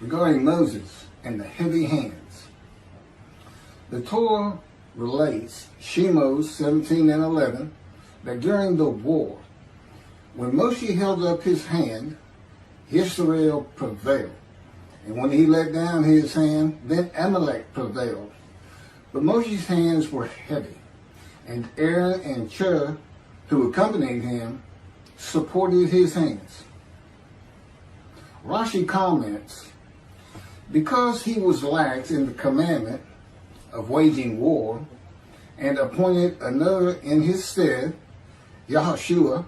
regarding Moses and the heavy hands. The Torah relates, Shemos 17 and 11, that during the war, when Moshe held up his hand, Yisroel prevailed. And when he let down his hand, then Amalek prevailed. But Moshe's hands were heavy, and Aaron and Chur, who accompanied him, supported his hands. Rashi comments, because he was lax in the commandment of waging war, and appointed another in his stead, Yehoshua,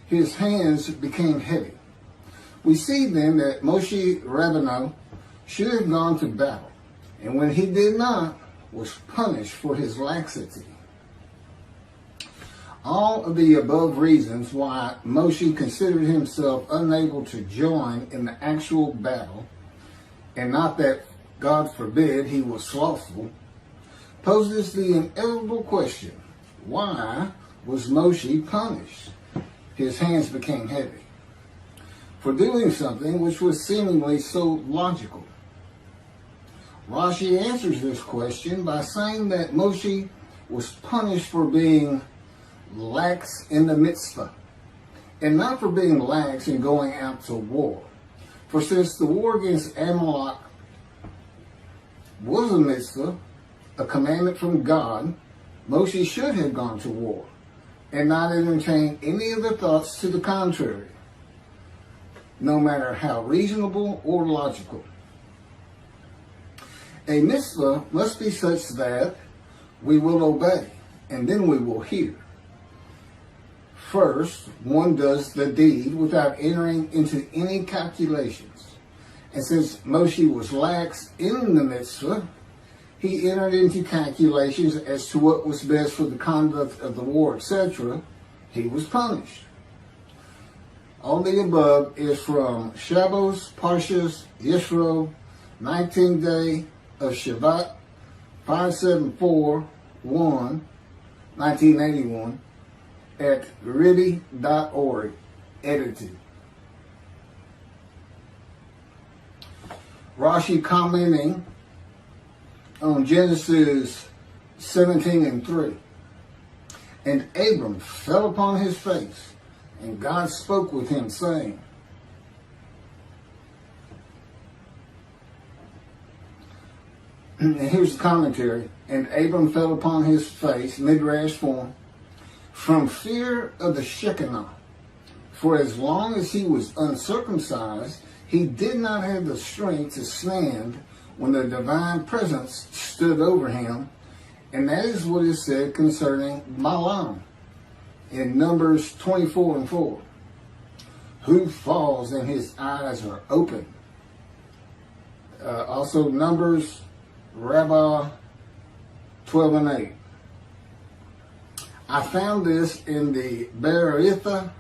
his hands became heavy. We see then that Moshe Rabbeinu should have gone to battle, and when he did not, was punished for his laxity. All of the above reasons why Moshe considered himself unable to join in the actual battle, and not that, God forbid, he was slothful, poses the inevitable question, why was Moshe punished? His hands became heavy for doing something which was seemingly so logical. Rashi answers this question by saying that Moshe was punished for being lax in the Mitzvah, and not for being lax in going out to war. For since the war against Amalek was a Mitzvah, a commandment from God, Moshe should have gone to war, and not entertain any of the thoughts to the contrary, no matter how reasonable or logical. A mitzvah must be such that we will obey, and then we will hear. First, one does the deed without entering into any calculations. And since Moshe was lax in the mitzvah, he entered into calculations as to what was best for the conduct of the war, etc. He was punished. All the above is from Shemos, Parshas, Yisroel, 19th day of Shabbat, 574-1, 1981, at Riddy.org, edited. Rashi commenting on Genesis 17 and 3. And Abram fell upon his face, and God spoke with him, saying, and here's the commentary, and Abram fell upon his face, midrash form, from fear of the Shekinah. For as long as he was uncircumcised, he did not have the strength to stand when the divine presence stood over him. And that is what is said concerning Balaam in Numbers 24 and 4. Who falls and his eyes are open. Also Numbers, Rabbi 12 and 8. I found this in the Beritha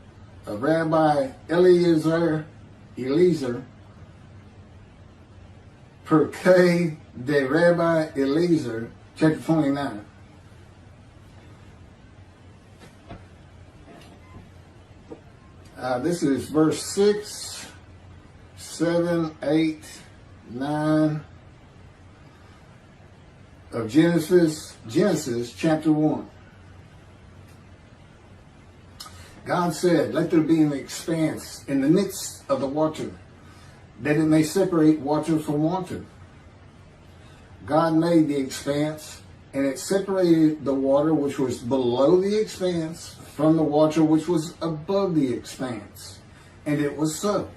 of Rabbi Eliezer, Perkei de Rabbi Eliezer, chapter 29. This is verse 6, 7, 8, 9 of Genesis chapter 1. God said, let there be an expanse in the midst of the water, that it may separate water from water. God made the expanse, and it separated the water which was below the expanse from the water which was above the expanse. And it was so.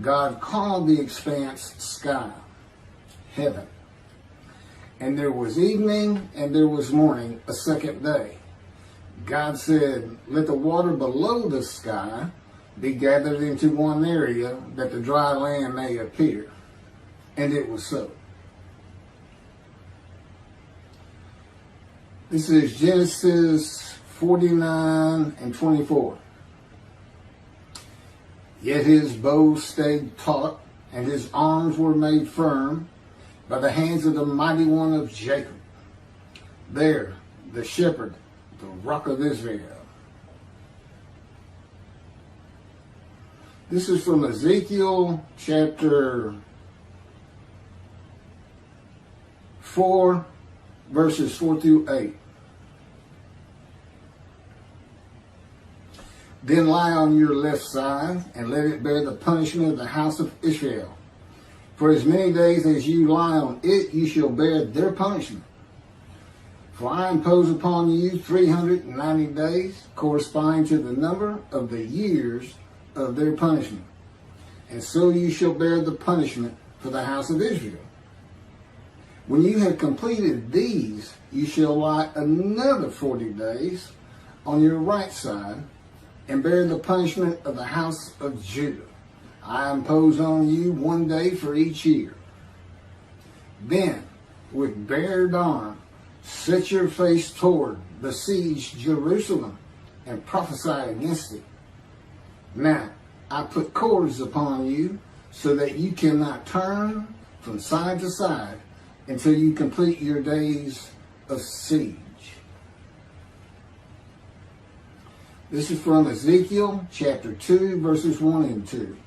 God called the expanse sky, heaven. And there was evening and there was morning, a second day. God said, let the water below the sky be gathered into one area, that the dry land may appear. And it was so. This is Genesis 49 and 24. Yet his bow stayed taut, and his arms were made firm by the hands of the mighty one of Jacob. There, the shepherd, the rock of Israel. This is from Ezekiel chapter 4, verses 4 through 8. Then lie on your left side, and let it bear the punishment of the house of Israel. For as many days as you lie on it, you shall bear their punishment. For I impose upon you 390 days, corresponding to the number of the years of their punishment. And so you shall bear the punishment for the house of Israel. When you have completed these, you shall lie another 40 days on your right side, and bear the punishment of the house of Judah. I impose on you 1 day for each year. Then, with bared arm, set your face toward besieged Jerusalem, and prophesy against it. Now, I put cords upon you, so that you cannot turn from side to side until you complete your days of siege. This is from Ezekiel chapter 2, verses 1 and 2.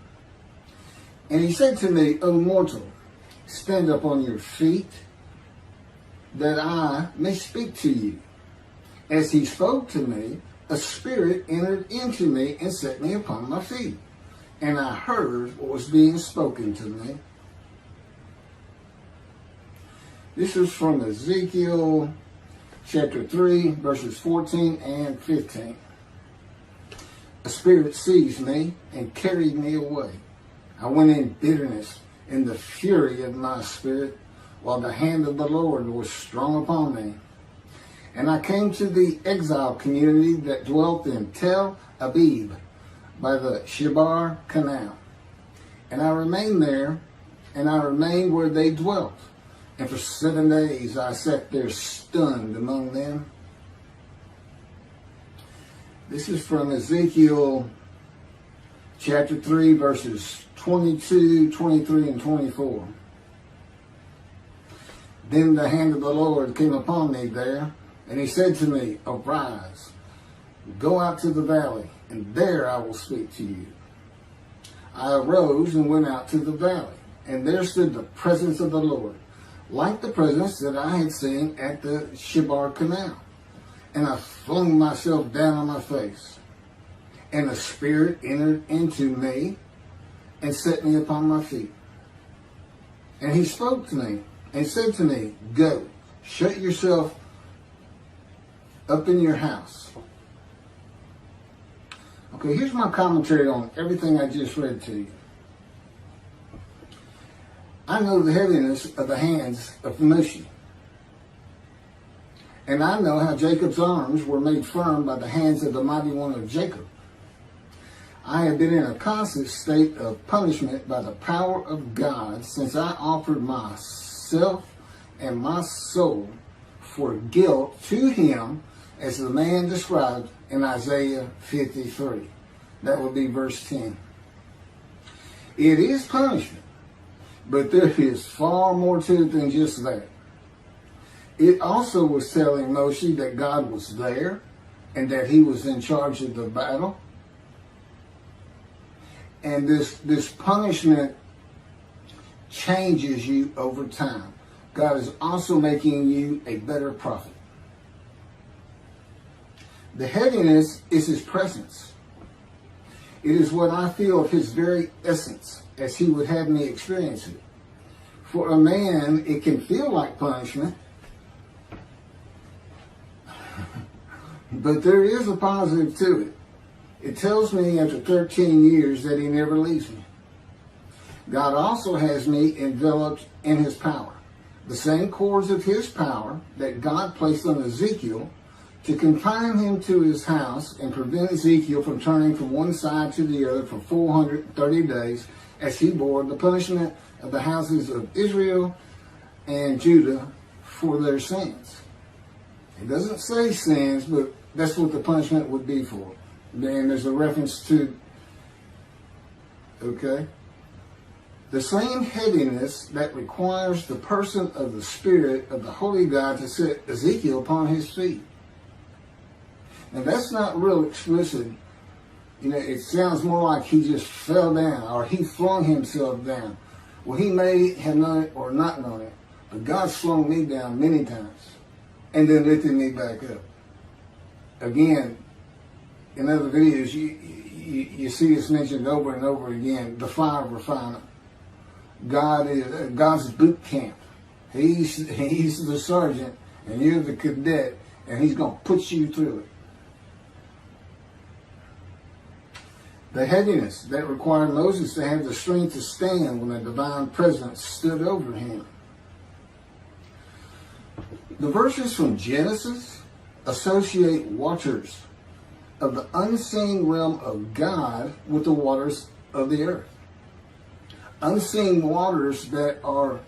And he said to me, O mortal, stand up on your feet, that I may speak to you. As he spoke to me, a spirit entered into me and set me upon my feet. And I heard what was being spoken to me. This is from Ezekiel chapter 3, verses 14 and 15. A spirit seized me and carried me away. I went in bitterness in the fury of my spirit, while the hand of the Lord was strong upon me. And I came to the exile community that dwelt in Tel Abib by the Shebar Canal. And I remained there, and I remained where they dwelt. And for 7 days I sat there stunned among them. This is from Ezekiel chapter 3, verses 22, 23, and 24. Then the hand of the Lord came upon me there, and he said to me, Arise, go out to the valley, and there I will speak to you. I arose and went out to the valley, and there stood the presence of the Lord, like the presence that I had seen at the Shebar Canal. And I flung myself down on my face, and the Spirit entered into me and set me upon my feet. And he spoke to me and said to me, Go, shut yourself up in your house. Okay, here's my commentary on everything I just read to you. I know the heaviness of the hands of Moshe. And I know how Jacob's arms were made firm by the hands of the mighty one of Jacob. I have been in a constant state of punishment by the power of God since I offered myself and my soul for guilt to him, as the man described in Isaiah 53. That would be verse 10. It is punishment, but there is far more to it than just that. It also was telling Moshe that God was there and that he was in charge of the battle. And this punishment changes you over time. God is also making you a better prophet. The heaviness is his presence. It is what I feel of his very essence, as he would have me experience it. For a man, it can feel like punishment, but there is a positive to it. It tells me after 13 years that he never leaves me. God also has me enveloped in his power. The same cords of his power that God placed on Ezekiel to confine him to his house and prevent Ezekiel from turning from one side to the other for 430 days as he bore the punishment of the houses of Israel and Judah for their sins. It doesn't say sins, but that's what the punishment would be for. Then there's a reference to, okay, the same heaviness that requires the person of the Spirit of the Holy God to set Ezekiel upon his feet. Now that's not real explicit. You know, it sounds more like he just fell down or he flung himself down. Well, he may have known it or not known it, But God's slowed me down many times and then lifted me back up. Again, in other videos, you see this mentioned over and over again, the fire refiner. God's boot camp. He's the sergeant and you're the cadet, and he's going to put you through it. The heaviness that required Moses to have the strength to stand when the divine presence stood over him. The verses from Genesis associate waters of the unseen realm of God with the waters of the earth. Unseen waters that are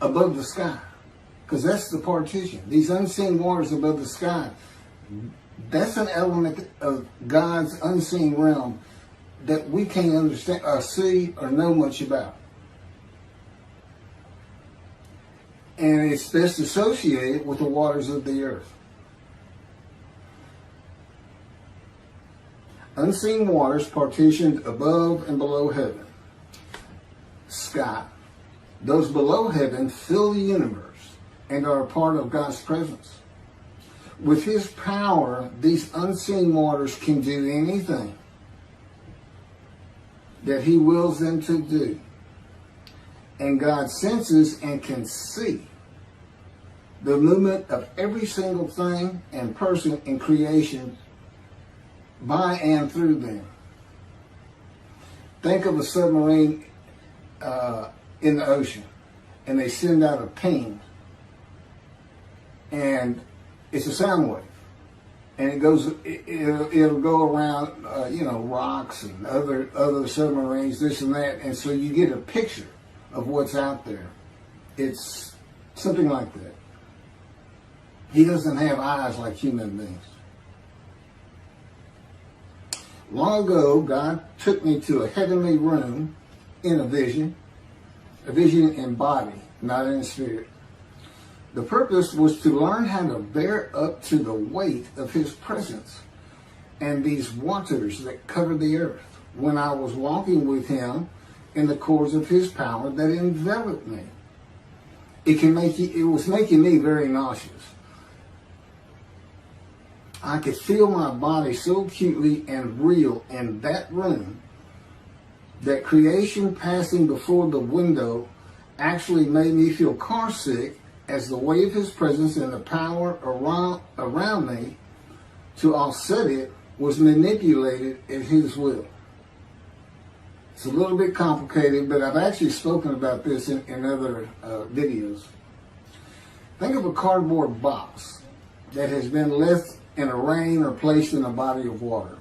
above the sky. Because that's the partition. These unseen waters above the sky, that's an element of God's unseen realm that we can't understand or see or know much about. And it's best associated with the waters of the earth. Unseen waters partitioned above and below heaven. Sky. Those below heaven fill the universe and are a part of God's presence. With his power, these unseen waters can do anything that he wills them to do. And God senses and can see the movement of every single thing and person in creation by and through them. Think of a submarine in the ocean, and they send out a ping, and it's a sound wave, and it'll go around rocks and other submarines, this and that, and so you get a picture of what's out there. It's something like that. He doesn't have eyes like human beings. Long ago, God took me to a heavenly room in a vision in body, not in spirit. The purpose was to learn how to bear up to the weight of his presence and these waters that cover the earth when I was walking with him in the cords of his power that enveloped me. It was making me very nauseous. I could feel my body so acutely and real in that room that creation passing before the window actually made me feel car sick as the weight of his presence and the power around me to offset it was manipulated at his will. It's a little bit complicated, but I've actually spoken about this in other videos. Think of a cardboard box that has been left in a rain or placed in a body of water.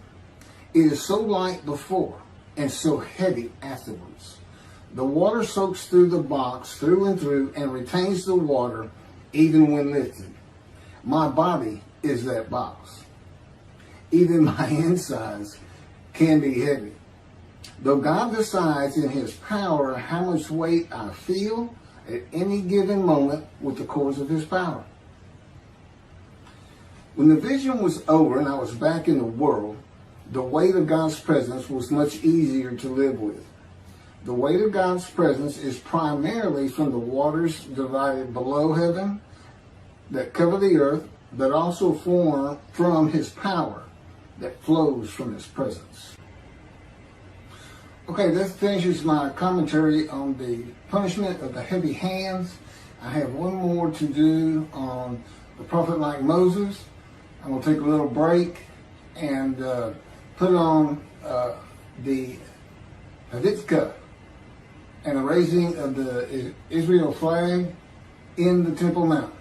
It is so light before and so heavy afterwards. The water soaks through the box through and through and retains the water even when lifted. My body is that box. Even my insides can be heavy. Though God decides in his power how much weight I feel at any given moment with the cords of his power. When the vision was over and I was back in the world, the weight of God's presence was much easier to live with. The weight of God's presence is primarily from the waters divided below heaven that cover the earth, but also from his power that flows from his presence. Okay, that finishes my commentary on the punishment of the heavy hands. I have one more to do on the prophet like Moses. I'm going to take a little break and put on the Havitzka and the raising of the Israel flag in the Temple Mount.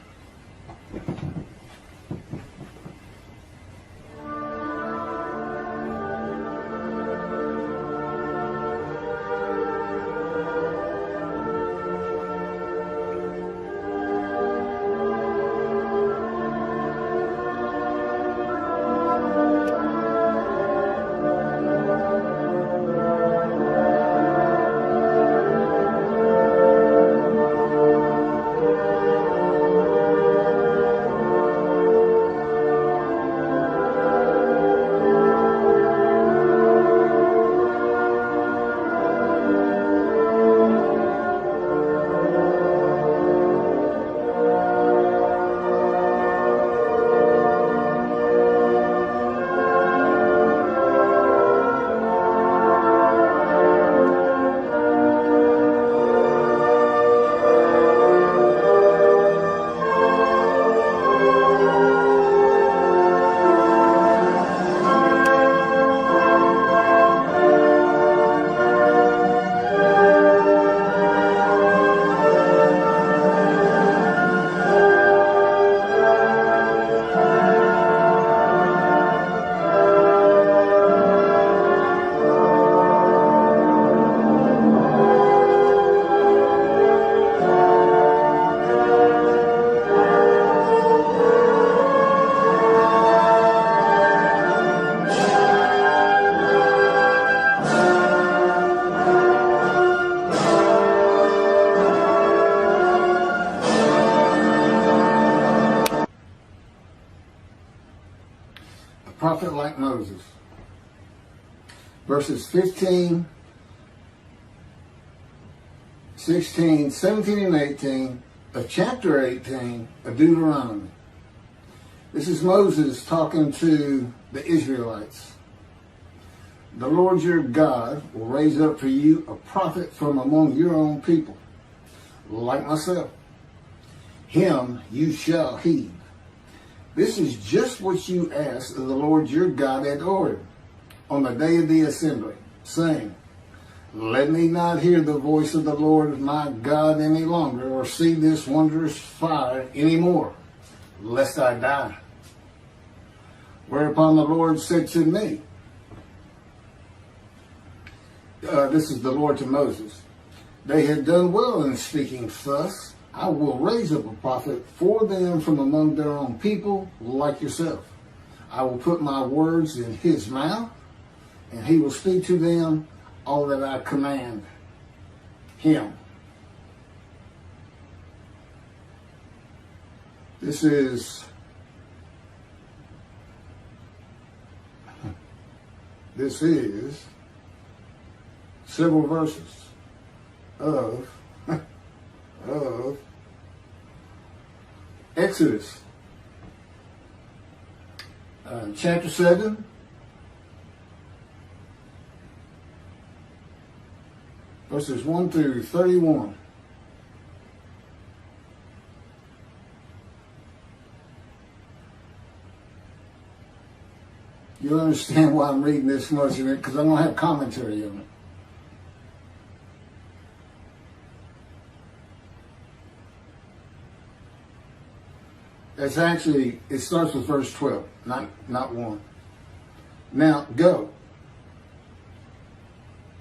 like Moses. Verses 15, 16, 17, and 18 of chapter 18 of Deuteronomy. This is Moses talking to the Israelites. The Lord your God will raise up for you a prophet from among your own people, like myself. Him you shall heed. This is just what you asked of the Lord your God at ordered on the day of the assembly, saying, let me not hear the voice of the Lord my God any longer, or see this wondrous fire any more, lest I die. Whereupon the Lord said to me, this is the Lord to Moses, they had done well in speaking thus. I will raise up a prophet for them from among their own people, like yourself. I will put my words in his mouth, and he will speak to them all that I command him. This is several verses of Exodus, chapter 7, verses 1 through 31. You'll understand why I'm reading this much in it, because I'm going to have commentary on it. It's actually, it starts with verse 12, not 1. Now go.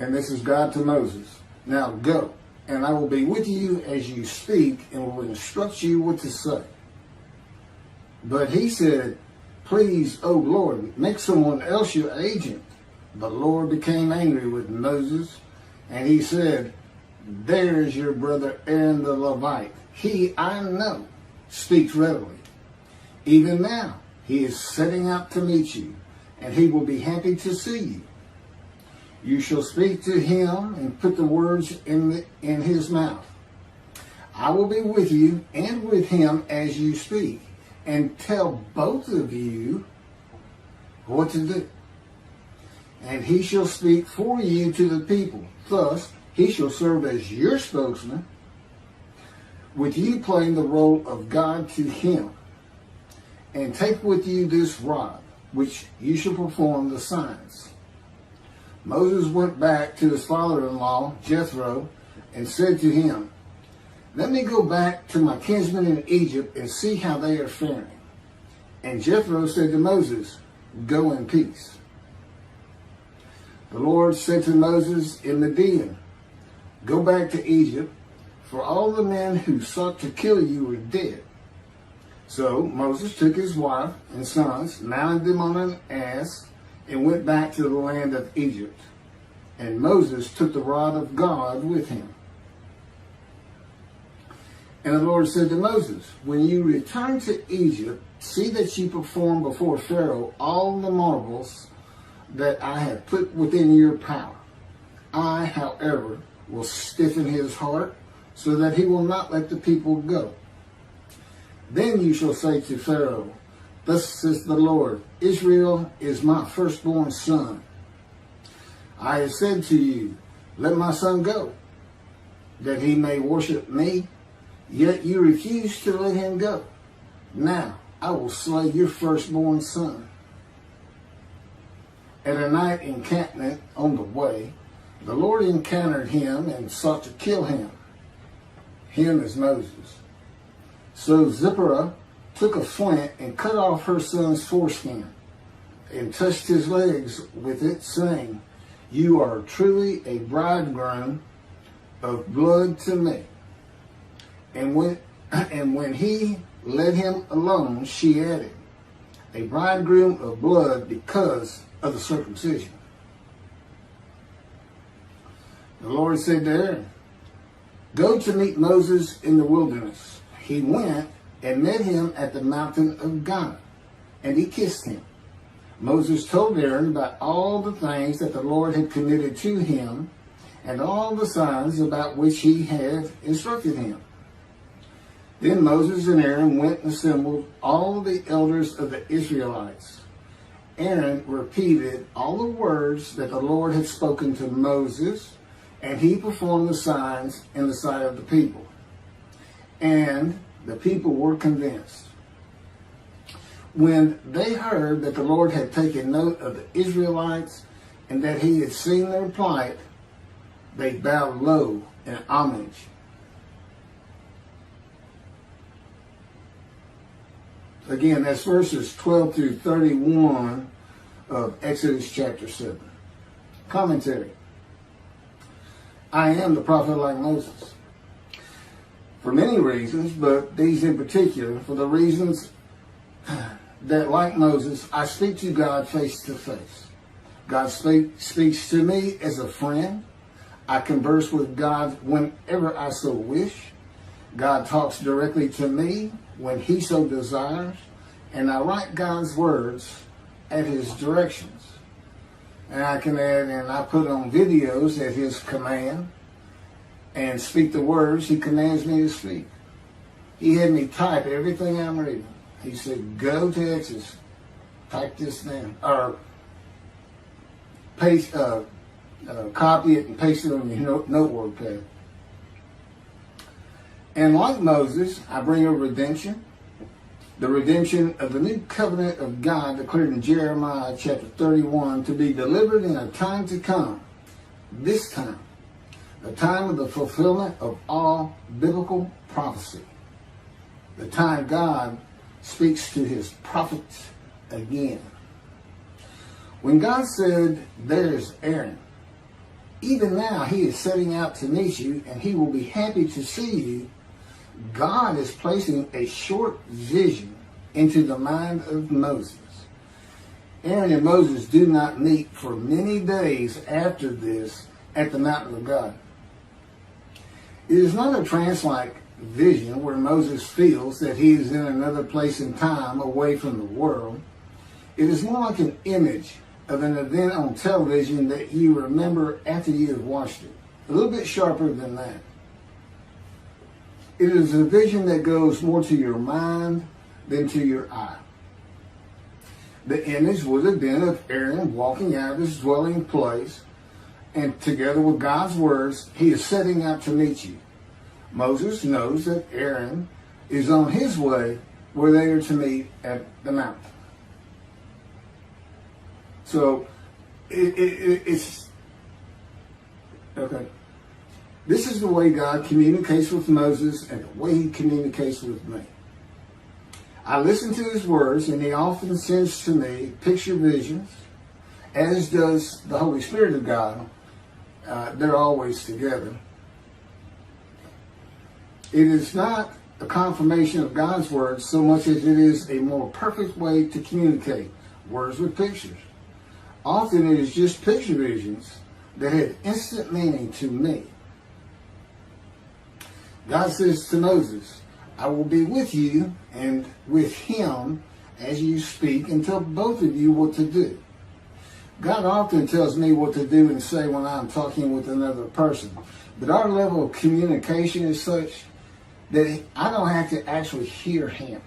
And this is God to Moses. Now go, and I will be with you as you speak, and will instruct you what to say. But he said, please, O Lord, make someone else your agent. The Lord became angry with Moses, and he said, there is your brother Aaron the Levite. He, I know, speaks readily. Even now, he is setting out to meet you, and he will be happy to see you. You shall speak to him and put the words in his mouth. I will be with you and with him as you speak, and tell both of you what to do. And he shall speak for you to the people. Thus, he shall serve as your spokesman, with you playing the role of God to him. And take with you this rod, which you shall perform the signs. Moses went back to his father-in-law, Jethro, and said to him, let me go back to my kinsmen in Egypt and see how they are faring. And Jethro said to Moses, go in peace. The Lord said to Moses in Midian, go back to Egypt, for all the men who sought to kill you are dead. So Moses took his wife and sons, mounted them on an ass, and went back to the land of Egypt. And Moses took the rod of God with him. And the Lord said to Moses, when you return to Egypt, see that you perform before Pharaoh all the marvels that I have put within your power. I, however, will stiffen his heart, so that he will not let the people go. Then you shall say to Pharaoh, thus says the Lord, Israel is my firstborn son. I have said to you, let my son go, that he may worship me, yet you refuse to let him go. Now I will slay your firstborn son. At a night encampment on the way, the Lord encountered him and sought to kill him. Him is Moses. So Zipporah took a flint and cut off her son's foreskin and touched his legs with it, saying, you are truly a bridegroom of blood to me. And when he let him alone, she added, a bridegroom of blood because of the circumcision. The Lord said to Aaron, go to meet Moses in the wilderness. He went and met him at the mountain of God, and he kissed him. Moses told Aaron about all the things that the Lord had committed to him and all the signs about which he had instructed him. Then Moses and Aaron went and assembled all the elders of the Israelites. Aaron repeated all the words that the Lord had spoken to Moses, and he performed the signs in the sight of the people. And the people were convinced. When they heard that the Lord had taken note of the Israelites and that he had seen their plight, they bowed low in homage. Again, that's verses 12 through 31 of Exodus chapter 7. Commentary. I am the prophet like Moses. For many reasons, but these in particular, for the reasons that, like Moses, I speak to God face to face. God speaks to me as a friend. I converse with God whenever I so wish. God talks directly to me when he so desires, and I write God's words at his directions. And I can add, and I put on videos at his command and speak the words he commands me to speak. He had me type everything I'm reading. He said, go to Exodus, type this down, or paste, copy it and paste it on your notebook pad. And like Moses, I bring a redemption, the redemption of the new covenant of God declared in Jeremiah chapter 31 to be delivered in a time to come. This time, the time of the fulfillment of all biblical prophecy. The time God speaks to his prophets again. When God said, there's Aaron, even now he is setting out to meet you and he will be happy to see you. God is placing a short vision into the mind of Moses. Aaron and Moses do not meet for many days after this at the mountain of God. It is not a trance-like vision where Moses feels that he is in another place and time away from the world. It is more like an image of an event on television that you remember after you have watched it. A little bit sharper than that. It is a vision that goes more to your mind than to your eye. The image would have been of Aaron walking out of his dwelling place, and together with God's words, he is setting out to meet you. Moses knows that Aaron is on his way where they are to meet at the mountain. So, it's okay. This is the way God communicates with Moses and the way he communicates with me. I listen to his words, and he often sends to me picture visions, as does the Holy Spirit of God. They're always together. It is not a confirmation of God's words so much as it is a more perfect way to communicate words with pictures. Often it is just picture visions that have instant meaning to me. God says to Moses, I will be with you and with him as you speak and tell both of you what to do. God often tells me what to do and say when I'm talking with another person. But our level of communication is such that I don't have to actually hear him.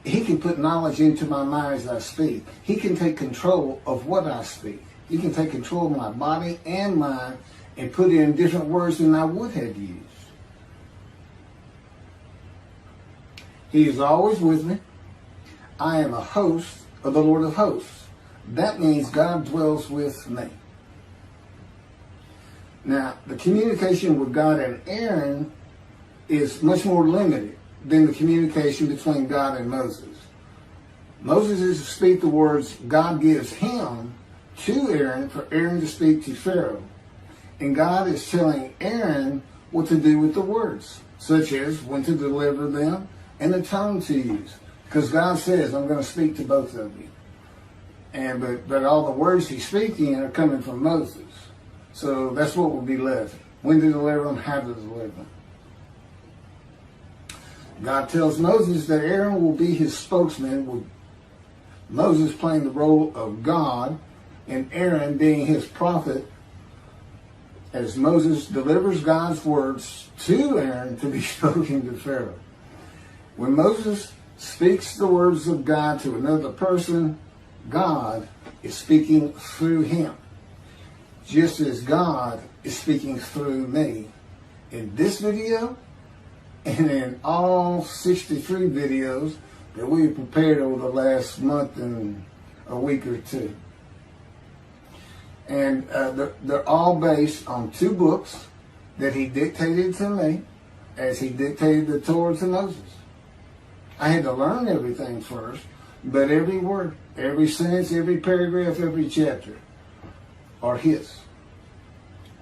He can put knowledge into my mind as I speak. He can take control of what I speak. He can take control of my body and mind and put in different words than I would have used. He is always with me. I am a host of the Lord of hosts. That means God dwells with me. Now, the communication with God and Aaron is much more limited than the communication between God and Moses. Moses is to speak the words God gives him to Aaron for Aaron to speak to Pharaoh. And God is telling Aaron what to do with the words, such as when to deliver them and the tone to use. Because God says, I'm going to speak to both of you. But all the words he's speaking are coming from Moses. So that's what will be left. When to deliver them, how to deliver them. God tells Moses that Aaron will be his spokesman Moses playing the role of God and Aaron being his prophet as Moses delivers God's words to Aaron to be spoken to Pharaoh. When Moses speaks the words of God to another person, God is speaking through him, just as God is speaking through me in this video and in all 63 videos that we have prepared over the last month and a week or two. And they're all based on two books that he dictated to me as he dictated the Torah to Moses. I had to learn everything first, but every word, every sentence, every paragraph, every chapter are his.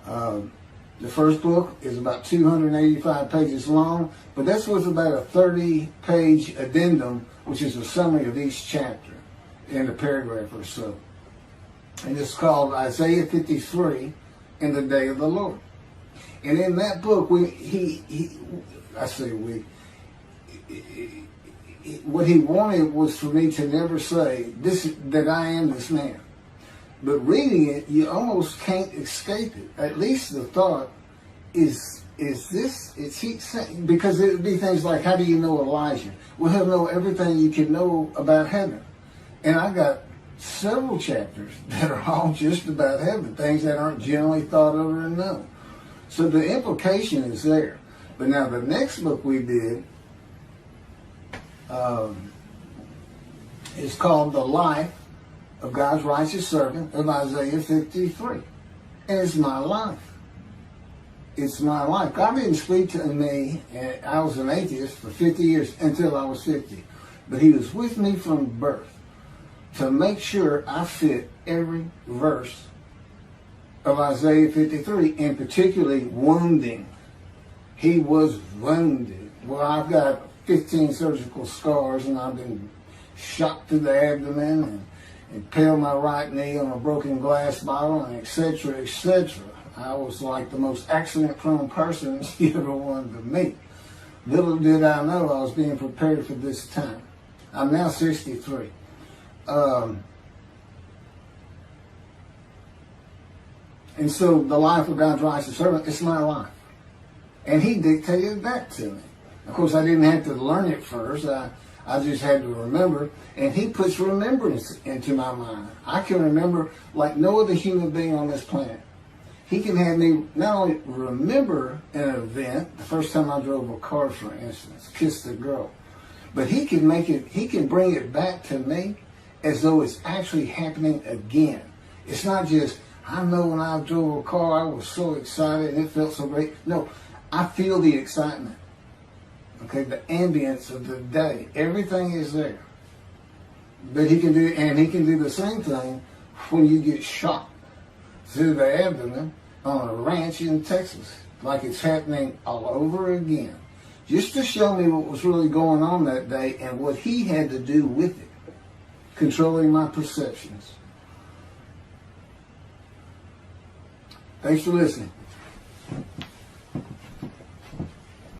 The first book is about 285 pages long, but that's with about a 30-page addendum, which is a summary of each chapter in a paragraph or so. And it's called Isaiah 53 in the Day of the Lord. And in that book, what he wanted was for me to never say that I am this man. But reading it, you almost can't escape it. At least the thought is he saying, because it would be things like, how do you know Elijah? Well, he'll know everything you can know about heaven. And I got several chapters that are all just about heaven, things that aren't generally thought of or known. So the implication is there. But now the next book we did is called The Life of God's Righteous Servant of Isaiah 53. And it's my life. It's my life. God didn't speak to me, and I was an atheist for 50 years until I was 50. But he was with me from birth to make sure I fit every verse of Isaiah 53, and particularly wounding. He was wounded. Well, I've got 15 surgical scars, and I've been shot through the abdomen and impaled my right knee on a broken glass bottle, and etc., etc. I was like the most accident-prone person you ever wanted to meet. Little did I know I was being prepared for this time. I'm now 63. And so the life of God's righteous servant, it's my life. And he dictated that to me. Of course, I didn't have to learn it first. I just had to remember. And he puts remembrance into my mind. I can remember like no other human being on this planet. He can have me not only remember an event, the first time I drove a car, for instance, kissed a girl, but he can bring it back to me as though it's actually happening again. It's not just, I know when I drove a car, I was so excited and it felt so great. No, I feel the excitement. Okay, the ambience of the day. Everything is there. But he can do the same thing when you get shot through the abdomen on a ranch in Texas, like it's happening all over again. Just to show me what was really going on that day and what he had to do with it, controlling my perceptions. Thanks for listening.